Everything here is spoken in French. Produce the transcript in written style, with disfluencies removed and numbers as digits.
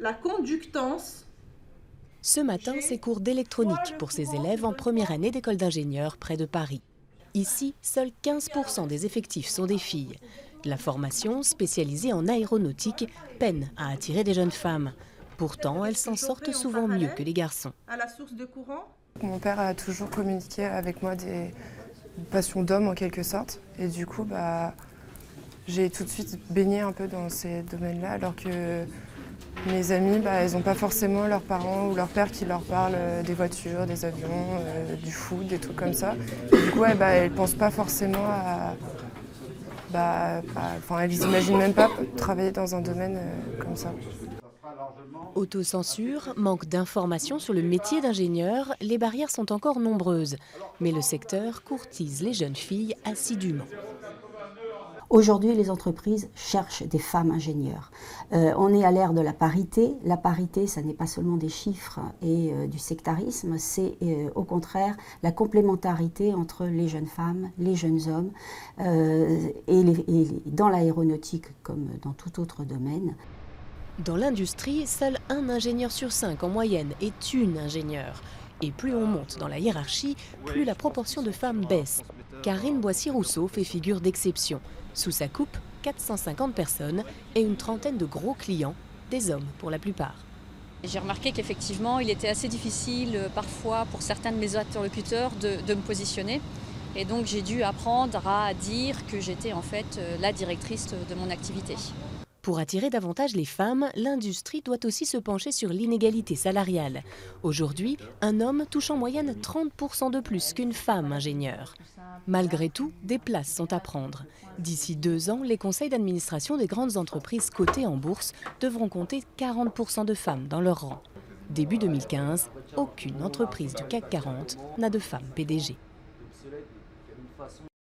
la conductance. Ce matin, c'est cours d'électronique pour ces élèves en première année d'école d'ingénieur près de Paris. Ici, seuls 15% des effectifs sont des filles. La formation, spécialisée en aéronautique, peine à attirer des jeunes femmes. Pourtant, elles s'en sortent souvent mieux que les garçons. À la source de courant. Mon père a toujours communiqué avec moi des passions d'homme en quelque sorte. Et du coup, j'ai tout de suite baigné un peu dans ces domaines-là, alors que mes amis, elles n'ont pas forcément leurs parents ou leur père qui leur parlent des voitures, des avions, du foot, des trucs comme ça. Et du coup, elles ne pensent pas forcément à... elles n'imaginent même pas travailler dans un domaine comme ça. Autocensure, manque d'informations sur le métier d'ingénieur, les barrières sont encore nombreuses. Mais le secteur courtise les jeunes filles assidûment. Aujourd'hui, les entreprises cherchent des femmes ingénieurs. On est à l'ère de la parité. La parité, ça n'est pas seulement des chiffres et du sectarisme, c'est au contraire la complémentarité entre les jeunes femmes, les jeunes hommes et dans l'aéronautique comme dans tout autre domaine. Dans l'industrie, seul un ingénieur sur 5 en moyenne est une ingénieure. Et plus on monte dans la hiérarchie, plus la proportion de femmes baisse. Karine Boissy-Rousseau fait figure d'exception. Sous sa coupe, 450 personnes et une trentaine de gros clients, des hommes pour la plupart. J'ai remarqué qu'effectivement, il était assez difficile parfois pour certains de mes interlocuteurs de me positionner. Et donc j'ai dû apprendre à dire que j'étais en fait la directrice de mon activité. Pour attirer davantage les femmes, l'industrie doit aussi se pencher sur l'inégalité salariale. Aujourd'hui, un homme touche en moyenne 30% de plus qu'une femme ingénieure. Malgré tout, des places sont à prendre. D'ici 2 ans, les conseils d'administration des grandes entreprises cotées en bourse devront compter 40% de femmes dans leur rang. Début 2015, aucune entreprise du CAC 40 n'a de femme PDG.